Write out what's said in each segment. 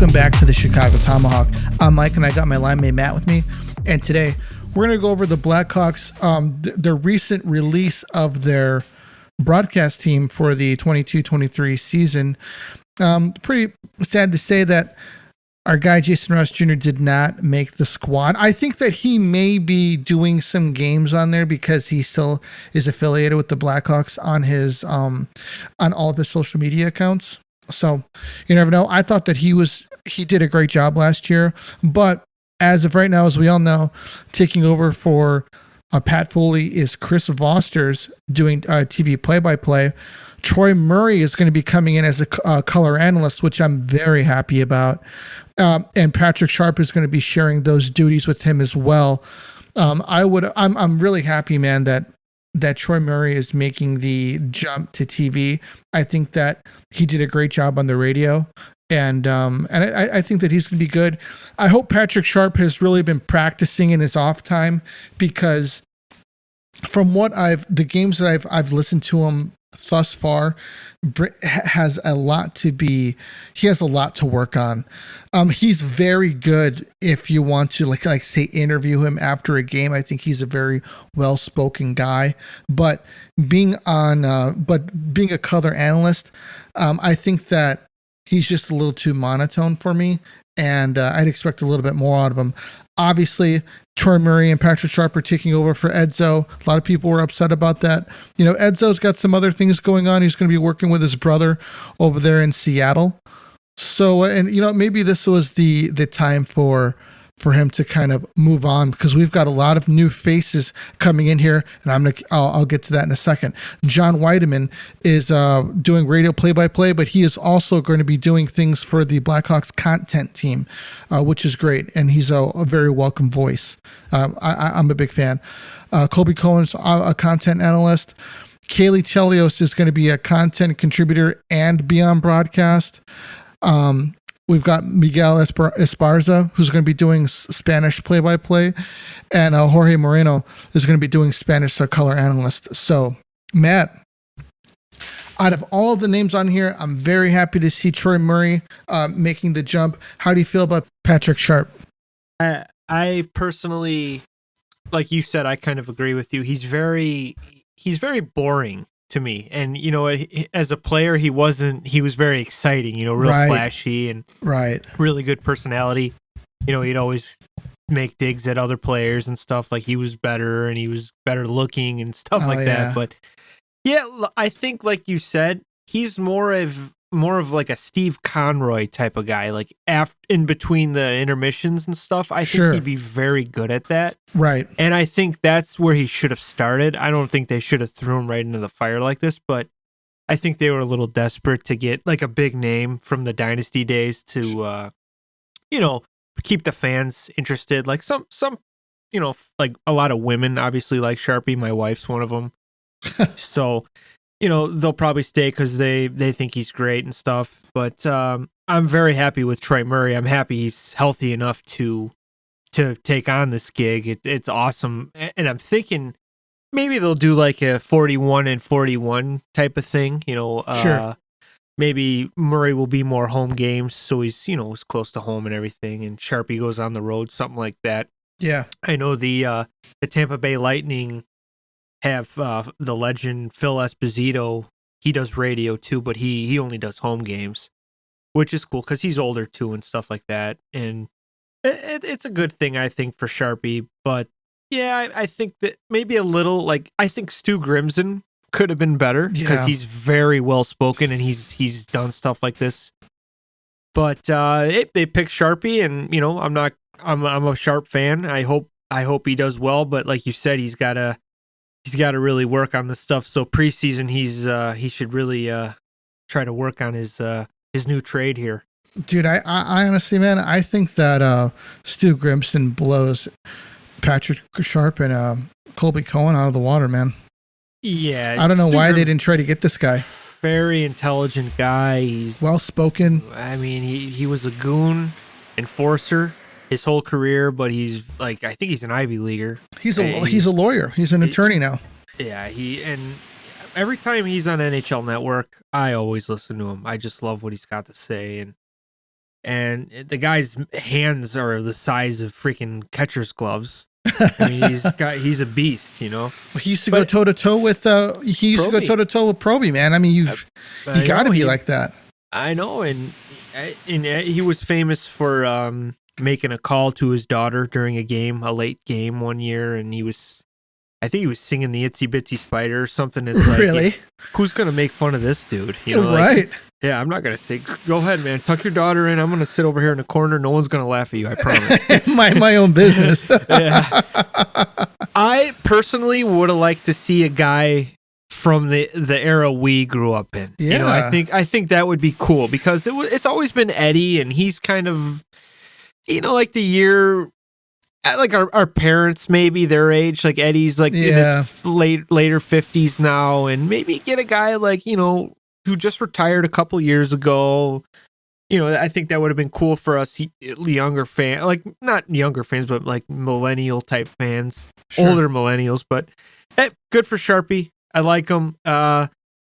Welcome back to the Chicago Tomahawk. I'm Mike, and I got my line mate Matt with me. And today we're going to go over the Blackhawks, the recent release of their broadcast team for the 22-23 season. Pretty sad to say that our guy Jason Ross Jr. did not make the squad. I think that he may be doing some games on there because he still is affiliated with the Blackhawks on his on all of his social media accounts. So you never know. I thought that he did a great job last year, but as of right now, as we all know, taking over for Pat Foley is Chris Vosters doing TV play-by-play. Troy Murray is going to be coming in as a color analyst, which I'm very happy about. And Patrick Sharp is going to be sharing those duties with him as well. I'm really happy, man, that Troy Murray is making the jump to TV. I think that he did a great job on the radio. And I think that he's going to be good. I hope Patrick Sharp has really been practicing in his off time, because from what the games that I've listened to him thus far, has a lot he has a lot to work on. He's very good if you want to like say interview him after a game. I think he's a very well-spoken guy, but being a color analyst, I think that he's just a little too monotone for me, and I'd expect a little bit more out of him. Obviously, Troy Murray and Patrick Sharp are taking over for Edzo. A lot of people were upset about that. You know, Edzo's got some other things going on. He's going to be working with his brother over there in Seattle. So, and you know, maybe this was the time for him to kind of move on, because we've got a lot of new faces coming in here, and I'll get to that in a second. John Weideman is doing radio play-by-play, but he is also going to be doing things for the Blackhawks content team, which is great, and he's a very welcome voice. I'm a big fan. Colby Cohen's a content analyst. Kaylee Chelios is going to be a content contributor and be on broadcast. We've got Miguel Esparza, who's going to be doing Spanish play-by-play, and Jorge Moreno is going to be doing Spanish color analyst. So, Matt, out of all of the names on here, I'm very happy to see Troy Murray making the jump. How do you feel about Patrick Sharp? I personally, like you said, I kind of agree with you. He's very boring to me, and you know, as a player, he was very exciting, you know, real flashy and really good personality. You know, he'd always make digs at other players and stuff, like he was better and he was better looking and stuff that. But yeah, I think like you said, he's more of like a Steve Conroy type of guy, like in between the intermissions and stuff. I think he'd be very good at that. Right. And I think that's where he should have started. I don't think they should have thrown him right into the fire like this, but I think they were a little desperate to get like a big name from the Dynasty days to, you know, keep the fans interested. Like some, you know, like a lot of women obviously like Sharpie. My wife's one of them. So, you know, they'll probably stay because they think he's great and stuff. But I'm very happy with Troy Murray. I'm happy he's healthy enough to take on this gig. It's awesome. And I'm thinking maybe they'll do like a 41-41 type of thing. You know, maybe Murray will be more home games, so he's, you know, he's close to home and everything. And Sharpie goes on the road, something like that. Yeah. I know the Tampa Bay Lightning have the legend Phil Esposito. He does radio too, but he only does home games, which is cool because he's older too and stuff like that. And it's a good thing, I think, for Sharpie. But yeah, I think that maybe a little, like, I think Stu Grimson could have been better because he's very well spoken and he's done stuff like this. But they picked Sharpie, and you know, I'm a Sharp fan. I hope he does well. But like you said, he's got to really work on this stuff. So preseason, he should really try to work on his new trade here. Dude, I honestly, man, I think that Stu Grimson blows Patrick Sharp and Colby Cohen out of the water, man. Yeah, I don't know why they didn't try to get this guy. Very intelligent guy. He's well spoken. I mean, he was a goon enforcer his whole career, but he's like, I think he's an Ivy Leaguer. He's a lawyer. He's an attorney now. Yeah, and every time he's on NHL Network, I always listen to him. I just love what he's got to say, and and the guy's hands are the size of freaking catcher's gloves. I mean, he's a beast, you know. He used to go toe to toe with Proby, man. I mean, you got to be like that. I know, and he was famous for making a call to his daughter during a late game one year, and I think he was singing the Itsy Bitsy Spider or something. It's like, really? Who's gonna make fun of this dude? You know, right? Yeah, I'm not gonna say. Go ahead, man. Tuck your daughter in. I'm gonna sit over here in the corner. No one's gonna laugh at you. I promise. my own business. Yeah. I personally would have liked to see a guy from the era we grew up in. Yeah. You know, I think that would be cool because it's always been Eddie, and he's kind of, you know, like the year. Like our parents, maybe their age, like Eddie's like in his later 50s now, and maybe get a guy like, you know, who just retired a couple years ago. You know, I think that would have been cool for us younger fans, like not younger fans, but like millennial type fans, older millennials. But hey, good for Sharpie. I like him.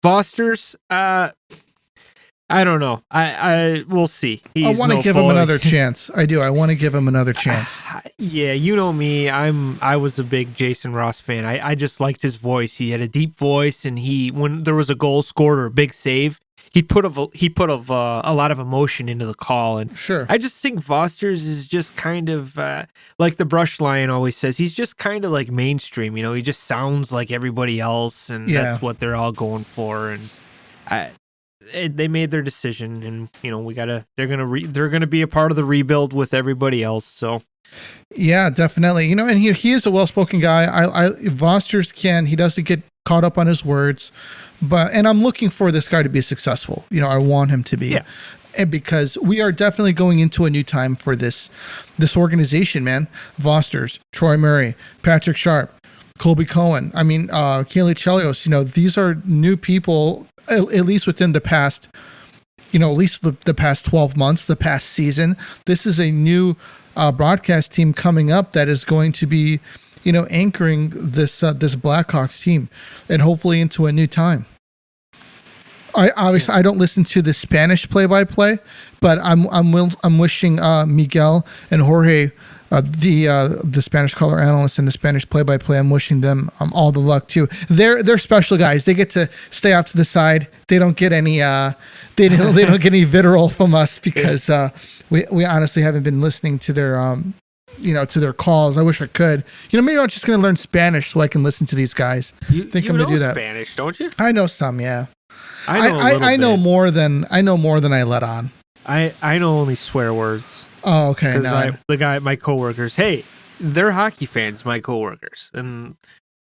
Foster's, I don't know. I we'll see. I want to give him another chance. I do. I want to give him another chance. Yeah, you know me. I was a big Jason Ross fan. I just liked his voice. He had a deep voice, and when there was a goal scored or a big save, he put a lot of emotion into the call. And sure, I just think Foster's is just kind of like the Brush Lion always says. He's just kind of like mainstream. You know, he just sounds like everybody else, and that's what they're all going for. And they made their decision, and you know they're gonna be a part of the rebuild with everybody else. So yeah, definitely. You know, and he is a well-spoken guy. Vosters he doesn't get caught up on his words, and I'm looking for this guy to be successful. You know, I want him to be, and because we are definitely going into a new time for this organization, man. Vosters, Troy Murray, Patrick Sharp, Colby Cohen. I mean, Kaylee Chelios. You know, these are new people. At least within the past, you know, at least the past 12 months, the past season, this is a new broadcast team coming up that is going to be, you know, anchoring this Blackhawks team, and hopefully into a new time. I don't listen to the Spanish play-by-play, but I'm wishing Miguel and Jorge, the Spanish color analyst and the Spanish play-by-play, I'm wishing them all the luck too. They're special guys. They get to stay off to the side. They don't get any they don't get any vitriol from us because we honestly haven't been listening to their to their calls. I wish I could. You know, maybe I'm just gonna learn Spanish so I can listen to these guys. You know do that. Spanish, don't you? I know some, yeah. I know more than I let on. I know only swear words. Oh, okay. My coworkers, hey, they're hockey fans, my coworkers, and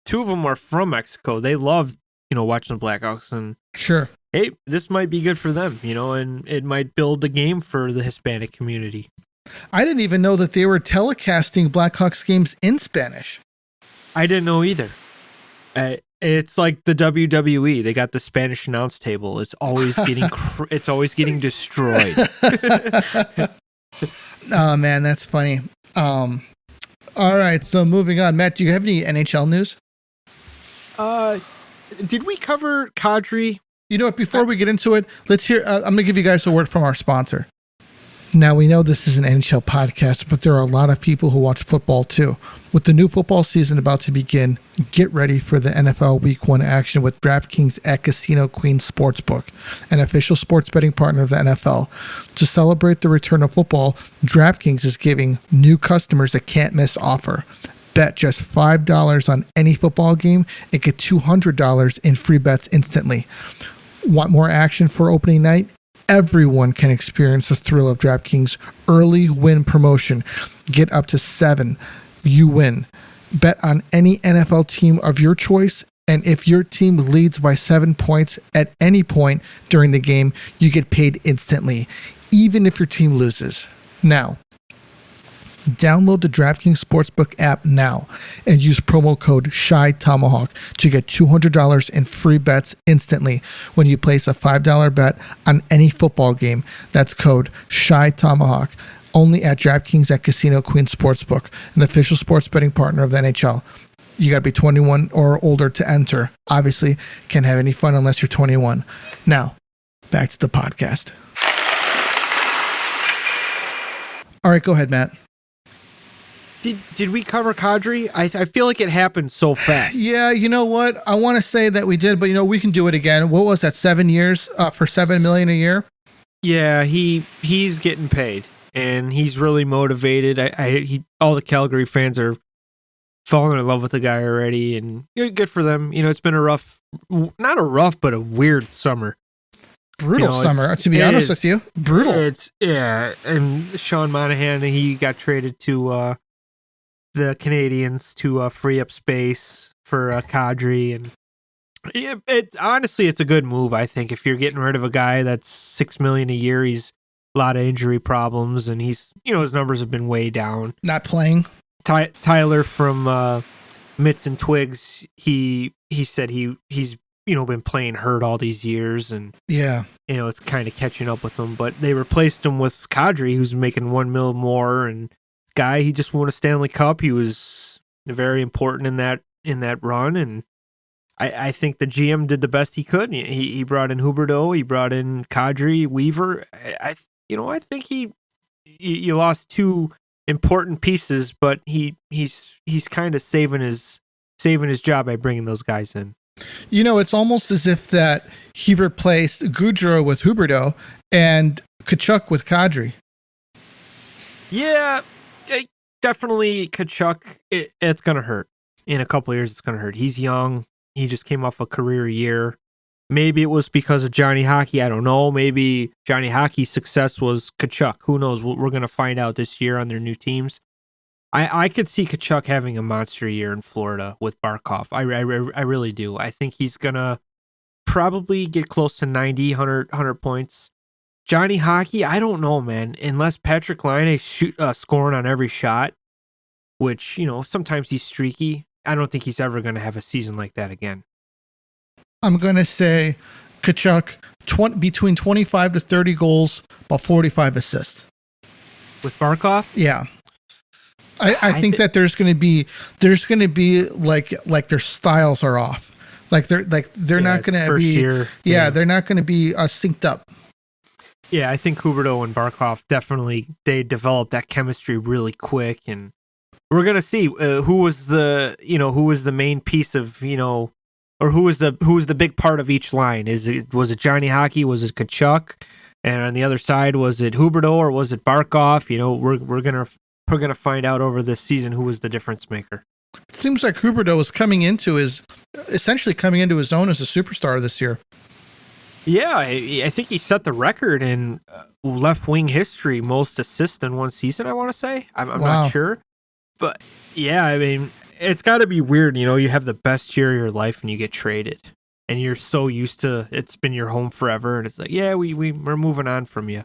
two of them are from Mexico. They love, you know, watching the Blackhawks, and sure, hey, this might be good for them, you know, and it might build the game for the Hispanic community. I didn't even know that they were telecasting Blackhawks games in Spanish. I didn't know either. It's like the WWE. They got the Spanish announce table. It's always getting destroyed. Oh man, that's funny. All right, so moving on. Matt, do you have any NHL news? Did we cover Kadri? You know what? Before we get into it, let's hear. I'm going to give you guys a word from our sponsor. Now, we know this is an NHL podcast, but there are a lot of people who watch football too. With the new football season about to begin, get ready for the NFL Week 1 action with DraftKings at Casino Queen Sportsbook, an official sports betting partner of the NFL. To celebrate the return of football, DraftKings is giving new customers a can't-miss offer. Bet just $5 on any football game and get $200 in free bets instantly. Want more action for opening night? Everyone can experience the thrill of DraftKings early win promotion. Get up to 7. You win. Bet on any NFL team of your choice, and if your team leads by 7 points at any point during the game, you get paid instantly, even if your team loses. Now, download the DraftKings Sportsbook app now and use promo code CHITOMAHAWK to get $200 in free bets instantly when you place a $5 bet on any football game. That's code CHITOMAHAWK. Only at DraftKings at Casino Queen Sportsbook, an official sports betting partner of the NHL. You got to be 21 or older to enter. Obviously, can't have any fun unless you're 21. Now, back to the podcast. All right, go ahead, Matt. Did we cover Kadri? I feel like it happened so fast. Yeah, you know what? I want to say that we did, but we can do it again. What was that? 7 years for $7 million a year? Yeah, he's getting paid, and he's really motivated. All the Calgary fans are falling in love with the guy already, and good for them. It's been not a rough, but a weird summer. Brutal summer, to be honest with you. Brutal. And Sean Monahan, he got traded to the Canadians to free up space for Kadri, and it's a good move. I think if you're getting rid of a guy that's $6 million a year, he's a lot of injury problems, and he's his numbers have been way down. Not playing. Tyler from Mitts and Twigs, he said he's been playing hurt all these years, and it's kind of catching up with him. But they replaced him with Kadri, who's making $1 million more, and guy, he just won a Stanley Cup. He was very important in that run, and I think the GM did the best he could. He brought in Huberdeau, he brought in Kadri, Weaver. I think you lost two important pieces, but he's kind of saving his job by bringing those guys in. It's almost as if that he replaced Gaudreau with Huberdeau and Tkachuk with Kadri. Yeah. Definitely Tkachuk, it's going to hurt. In a couple of years, it's going to hurt. He's young. He just came off a career year. Maybe it was because of Johnny Hockey. I don't know. Maybe Johnny Hockey's success was Tkachuk. Who knows? We're going to find out this year on their new teams. I could see Tkachuk having a monster year in Florida with Barkov. I really do. I think he's going to probably get close to 90, 100 points. Johnny Hockey, I don't know, man. Unless Patrick Laine scoring on every shot, which, sometimes he's streaky. I don't think he's ever going to have a season like that again. I'm going to say Tkachuk, between 25 to 30 goals, about 45 assists. With Barkov? Yeah. I think that there's going to be like their styles are off. They're not going to be year, they're not going to be synced up. Yeah, I think Huberdeau and Barkov they developed that chemistry really quick, and we're gonna see who was the main piece of or who was the big part of each line. Was it Johnny Hockey? Was it Tkachuk? And on the other side, was it Huberdeau or was it Barkov? We're gonna find out over this season who was the difference maker. It seems like Huberdeau is essentially coming into his own as a superstar this year. Yeah, I think he set the record in left wing history, most assists in one season, I want to say. I'm not sure. But yeah, I mean, it's got to be weird. You have the best year of your life and you get traded. And you're so used to it's been your home forever. And it's like, yeah, we're moving on from you.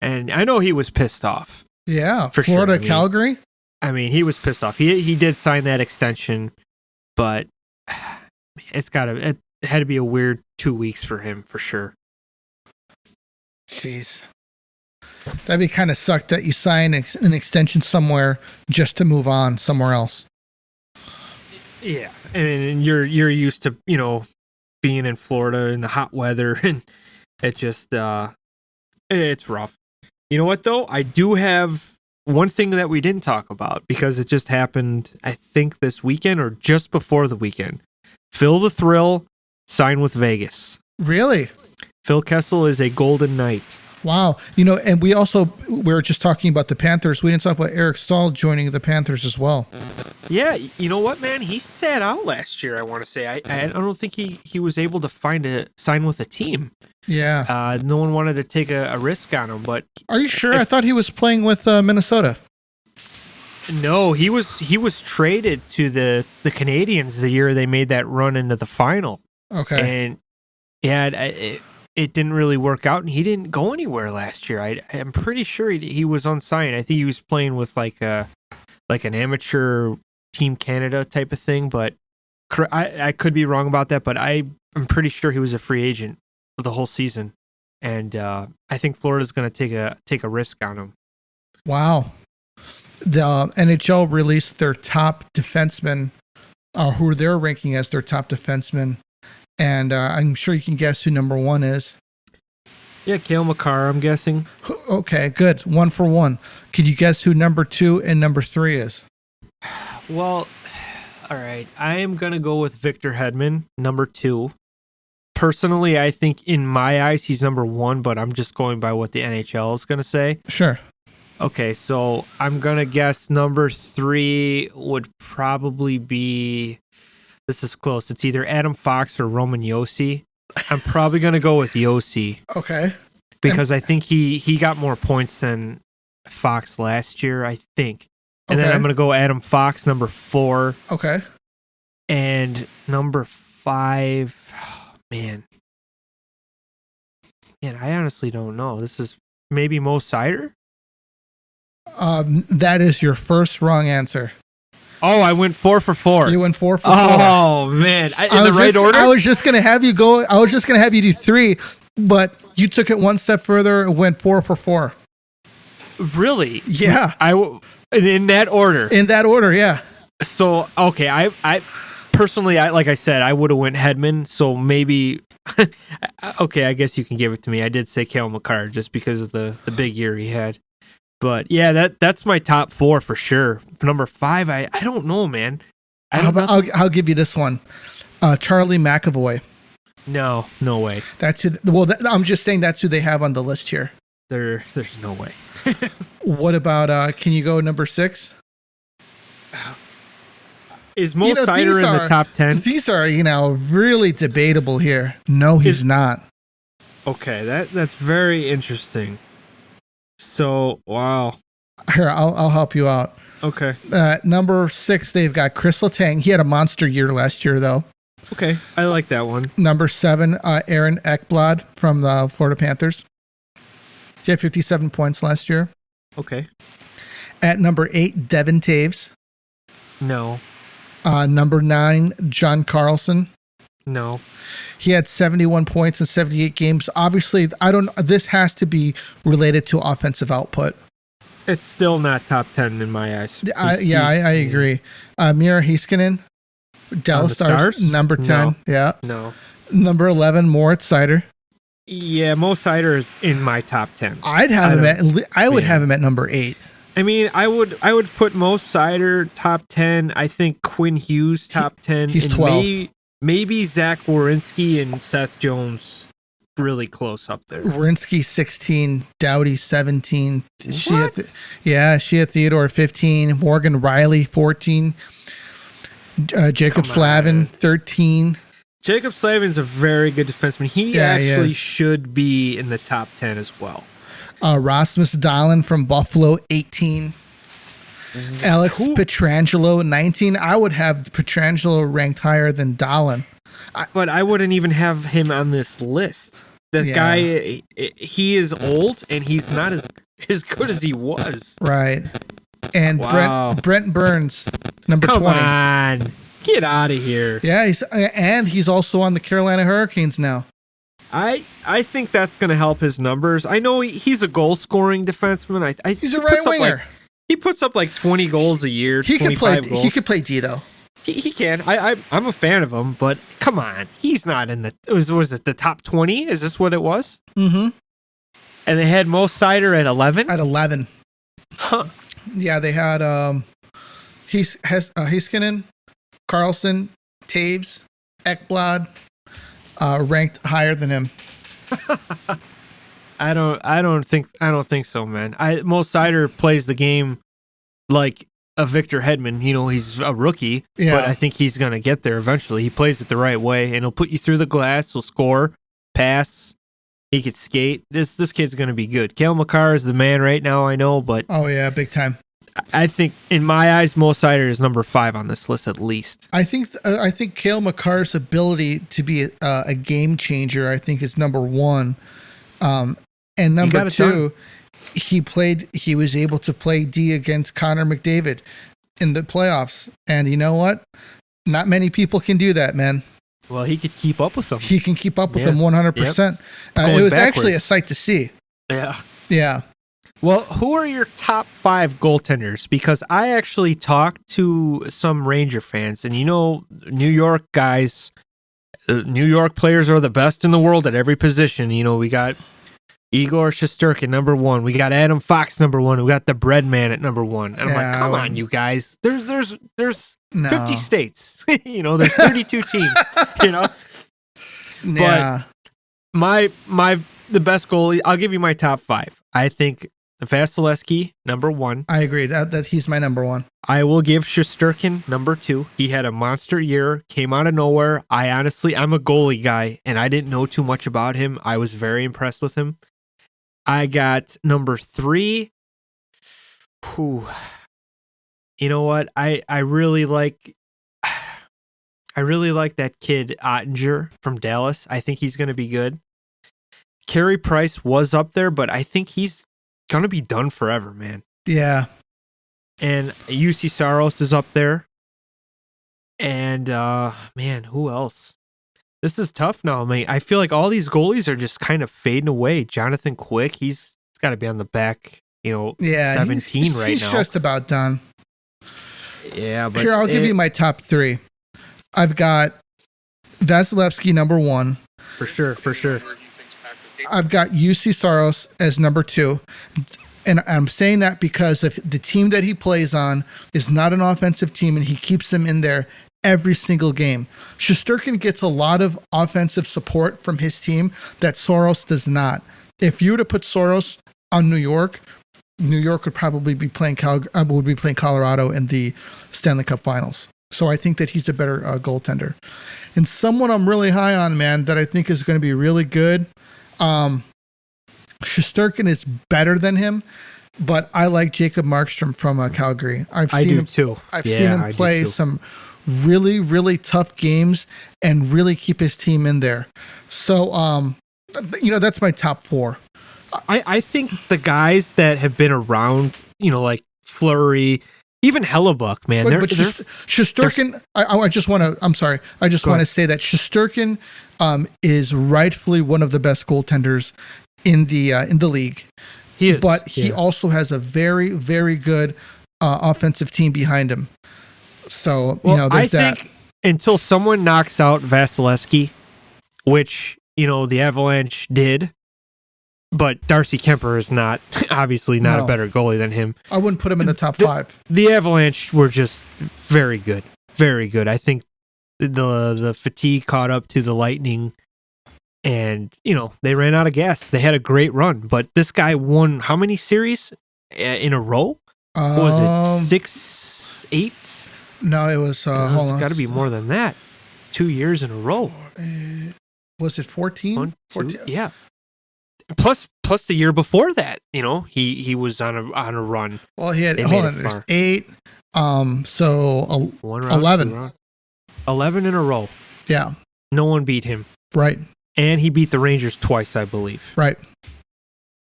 And I know he was pissed off. Yeah, for Florida, sure. Calgary. I mean, he was pissed off. He did sign that extension, but it had to be a weird 2 weeks for him, for sure. Jeez. That'd be kind of sucked that you sign an extension somewhere just to move on somewhere else. Yeah. And you're used to, being in Florida in the hot weather, and it just, it's rough. You know what, though? I do have one thing that we didn't talk about because it just happened, I think, this weekend or just before the weekend. Phil the Thrill signed with Vegas. Really? Phil Kessel is a Golden Knight. Wow. And we were just talking about the Panthers. We didn't talk about Eric Stahl joining the Panthers as well. Yeah. You know what, man? He sat out last year, I want to say. I don't think he was able to sign with a team. Yeah. No one wanted to take a risk on him. But are you sure? I thought he was playing with Minnesota. No, he was traded to the Canadians the year they made that run into the final. Okay. And yeah, it didn't really work out, and he didn't go anywhere last year. I'm pretty sure he was unsigned. I think he was playing with like an amateur Team Canada type of thing, but I could be wrong about that. But I'm pretty sure he was a free agent for the whole season, and I think Florida's going to take a risk on him. Wow. The NHL released their top defensemen, who they're ranking as their top defensemen. And I'm sure you can guess who number one is. Yeah, Cale Makar, I'm guessing. Okay, good. 1 for 1. Could you guess who number 2 and number 3 is? Well, all right. I am going to go with Victor Hedman, number 2. Personally, I think in my eyes, he's number 1, but I'm just going by what the NHL is going to say. Sure. Okay, so I'm going to guess number 3 would probably be, this is close. It's either Adam Fox or Roman Josi. I'm probably going to go with Josi. Okay. Because I think he got more points than Fox last year, I think. And then I'm going to go Adam Fox, number 4. Okay. And number 5, man, I honestly don't know. This is maybe Mo Seider? That is your first wrong answer. Oh, I went 4 for 4. You went 4 for 4. Oh man, in the right order. I was just gonna have you go. I was just gonna have you do 3, but you took it one step further and went 4 for 4. Really? Yeah. In that order. In that order, yeah. So okay, I personally, like I said, I would have went Hedman. So maybe. Okay, I guess you can give it to me. I did say Cale Makar just because of the big year he had. But yeah, that's my top 4 for sure. Number 5, I don't know, man. I'll give you this one. Charlie McAvoy. No way. That's who. Well, I'm just saying that's who they have on the list here. There's no way. What about? Can you go number 6? Is Mo Seider in the top 10? These are really debatable here. No, he's not. Okay, that's very interesting. So, wow. Here, I'll help you out. Okay. Number 6, they've got Chris Letang. He had a monster year last year, though. Okay, I like that one. Number 7, Aaron Ekblad from the Florida Panthers. He had 57 points last year. Okay. At number 8, Devin Taves. No. Number 9, John Carlson. No. He had 71 points in 78 games. Obviously, this has to be related to offensive output. It's still not top 10 in my eyes. I agree. Mira Heiskanen, Dallas Stars, number 10. No. Yeah. No. Number 11, Moritz Seider. Yeah, Mo Seider is in my top 10. I would have him at number 8. I mean, I would put Mo Seider top 10. I think Quinn Hughes top 10. He's 12. Maybe Zach Werenski and Seth Jones really close up there. Werenski 16, Doughty 17. What? Shea Theodore 15, Morgan Riley 14, Jacob Slavin 13. Jacob Slavin's a very good defenseman. He actually should be in the top 10 as well. Rasmus Dahlin from Buffalo 18. Alex Pietrangelo 19. I would have Pietrangelo ranked higher than Dahlin. But I wouldn't even have him on this list. The guy, he is old and he's not as good as he was. Right. And Brent Burns, number 20. Come on. Get out of here. Yeah, he's also on the Carolina Hurricanes now. I think that's going to help his numbers. I know he's a goal-scoring defenseman. He's a right winger. He puts up like 20 goals a year, 25 goals. He could play D, though. He can. I'm a fan of him, but come on. He's not in the... Was it the top 20? Is this what it was? Mm-hmm. And they had Mo Seider at 11? At 11. Huh. Yeah, they had Heiskanen, Carlson, Taves, Ekblad, ranked higher than him. I don't think so, man. Mo Seider plays the game like a Victor Hedman. He's a rookie, but I think he's gonna get there eventually. He plays it the right way, and he'll put you through the glass. He'll score, pass. He could skate. This kid's gonna be good. Cale Makar is the man right now. I know, but oh yeah, big time. I think in my eyes, Mo Seider is number 5 on this list at least. I think Cale Makar's ability to be a game changer, I think, is number 1. And number 2, he was able to play D against Connor McDavid in the playoffs. And you know what? Not many people can do that, man. Well, he could keep up with them. He can keep up with them 100%. It was actually a sight to see. Yeah. Yeah. Well, who are your top 5 goaltenders? Because I actually talked to some Ranger fans, and New York guys, New York players are the best in the world at every position. We got Igor Shesterkin, number 1. We got Adam Fox, number 1. We got the Bread Man at number 1. And I'm like, come on, you guys. There's 50 states. There's 32 teams. Yeah. But the best goalie, I'll give you my top 5. I think Vasilevsky, number 1. I agree that he's my number 1. I will give Shesterkin number 2. He had a monster year, came out of nowhere. I'm a goalie guy, and I didn't know too much about him. I was very impressed with him. I got number 3. You know what? I really like that kid Ottinger from Dallas. I think he's going to be good. Carey Price was up there, but I think he's going to be done forever, man. Yeah. And UC Saros is up there. And, man, who else? This is tough now, mate. I feel like all these goalies are just kind of fading away. Jonathan Quick, he's got to be on the back, 17 right now. He's just about done. Yeah, but... Here, I'll give you my top 3. I've got Vasilevsky, number 1. For sure. I've got UC Saros as number 2. And I'm saying that because if the team that he plays on is not an offensive team and he keeps them in there every single game. Shesterkin gets a lot of offensive support from his team that Saros does not. If you were to put Saros on New York would probably be playing Colorado in the Stanley Cup Finals. So I think that he's a better goaltender. And someone I'm really high on, man, that I think is going to be really good. Shesterkin is better than him, but I like Jacob Markstrom from Calgary. I've seen him play some really, really tough games and really keep his team in there. So, that's my top 4. I think the guys that have been around, like Fleury, even Hellebuck, man. Shesterkin, I just want to say that Shesterkin is rightfully one of the best goaltenders in the league. He is, but he also has a very, very good offensive team behind him. So there's that. Think until someone knocks out Vasilevsky, which the Avalanche did, but Darcy Kemper is obviously not a better goalie than him. I wouldn't put him in the top 5. The Avalanche were just very good, very good. I think the fatigue caught up to the Lightning. And, they ran out of gas. They had a great run. But this guy won how many series in a row? What was it 6, 8? No, it was, hold on. It's got to be more than that. 2 years in a row. Was it 14? 14? Yeah. Plus the year before that, he was on a run. Well, he had, there's 8. So 11. 11 in a row. Yeah. No one beat him. Right. And he beat the Rangers twice, I believe. Right.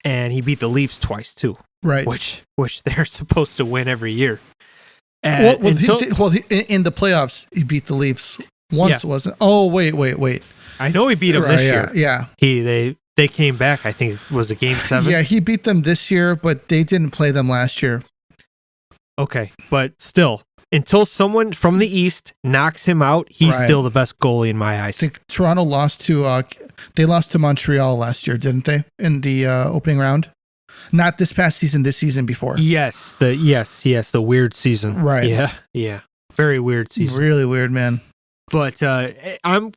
And he beat the Leafs twice, too. Right. Which they're supposed to win every year. In the playoffs, he beat the Leafs once, wasn't it? Oh, wait. I know he beat them this year. Yeah. They came back, I think it was a game 7. Yeah, he beat them this year, but they didn't play them last year. Okay, but still, until someone from the East knocks him out, he's still the best goalie in my eyes. I think Toronto lost to Montreal last year, didn't they? In the opening round? Not this past season, this season before. Yes, the weird season. Right. Yeah. Very weird season. Really weird, man. But I'm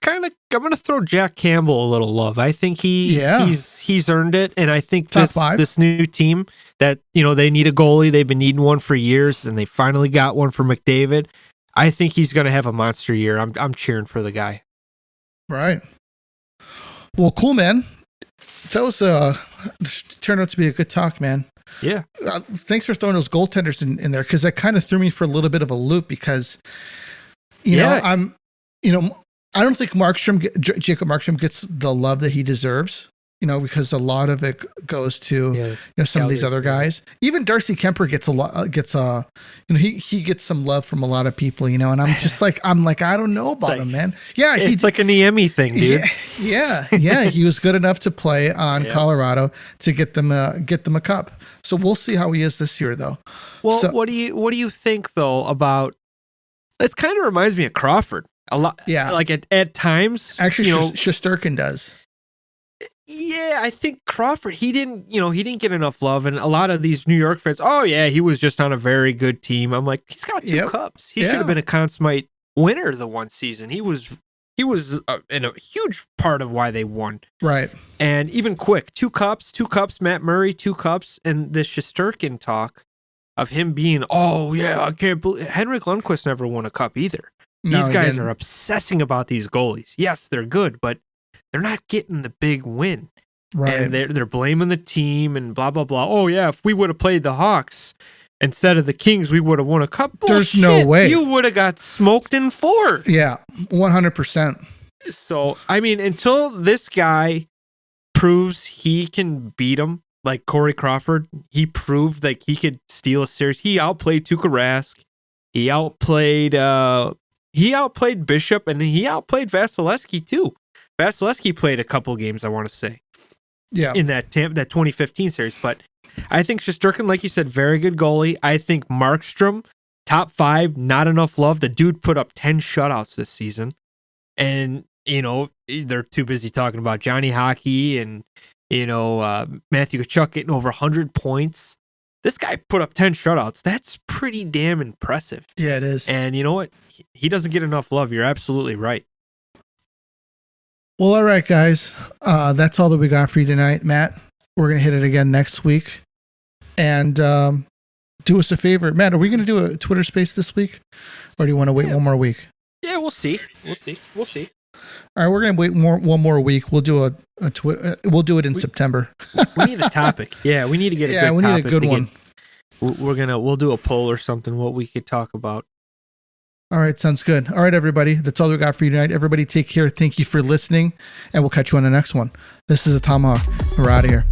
gonna throw Jack Campbell a little love. I think he's earned it, and I think this new team that they need a goalie. They've been needing one for years, and they finally got one for McDavid. I think he's gonna have a monster year. I'm cheering for the guy. Right. Well, cool, man. That was turned out to be a good talk, man. Yeah. Thanks for throwing those goaltenders in there, because that kind of threw me for a little bit of a loop, because I don't think Jacob Markstrom gets the love that he deserves, because a lot of it goes to some of these other guys. Even Darcy Kemper gets he gets some love from a lot of people, and I'm just like, I don't know about him, man. Yeah, it's like an Emmy thing, dude. Yeah. He was good enough to play on Colorado to get them a cup. So we'll see how he is this year, though. Well, what do you think though about? It kind of reminds me of Crawford. A lot, like at times. Actually, Shesterkin does. Yeah, I think Crawford, he didn't get enough love. And a lot of these New York fans, oh yeah, he was just on a very good team. I'm like, he's got 2 cups. He should have been a Conn Smythe winner the one season. He was in a huge part of why they won. Right. And even quick, 2 cups, Matt Murray, 2 cups. And the Shesterkin talk of him being, oh yeah, I can't believe Henrik Lundqvist never won a cup either. These guys are obsessing about these goalies. Yes, they're good, but they're not getting the big win. Right. And they're blaming the team and blah, blah, blah. Oh, yeah, if we would have played the Hawks instead of the Kings, we would have won a cup. Bullshit. There's no way. You would have got smoked in 4. Yeah, 100%. So, I mean, until this guy proves he can beat him, like Corey Crawford, he proved like he could steal a series. He outplayed Tuukka Rask. He outplayed Bishop, and he outplayed Vasilevsky too. Vasilevsky played a couple games, I want to say, in that 2015 series. But I think Shesterkin, like you said, very good goalie. I think Markstrom, top 5, not enough love. The dude put up 10 shutouts this season, and they're too busy talking about Johnny Hockey and Matthew Tkachuk getting over 100 points. This guy put up 10 shutouts. That's pretty damn impressive. Yeah, it is. And you know what? He doesn't get enough love. You're absolutely right. Well, all right, guys. That's all that we got for you tonight, Matt. We're going to hit it again next week. And do us a favor. Matt, are we going to do a Twitter space this week? Or do you want to wait one more week? Yeah, we'll see. We'll see. All right, we're going to wait one more week. We'll do a Twitter. We'll do it in September. We need a topic. Yeah, we need to get a good topic. Yeah, we need a good one. We'll do a poll or something, what we could talk about. All right, sounds good. All right, everybody. That's all we got for you tonight. Everybody take care. Thank you for listening, and we'll catch you on the next one. This is a Tomahawk. We're out of here.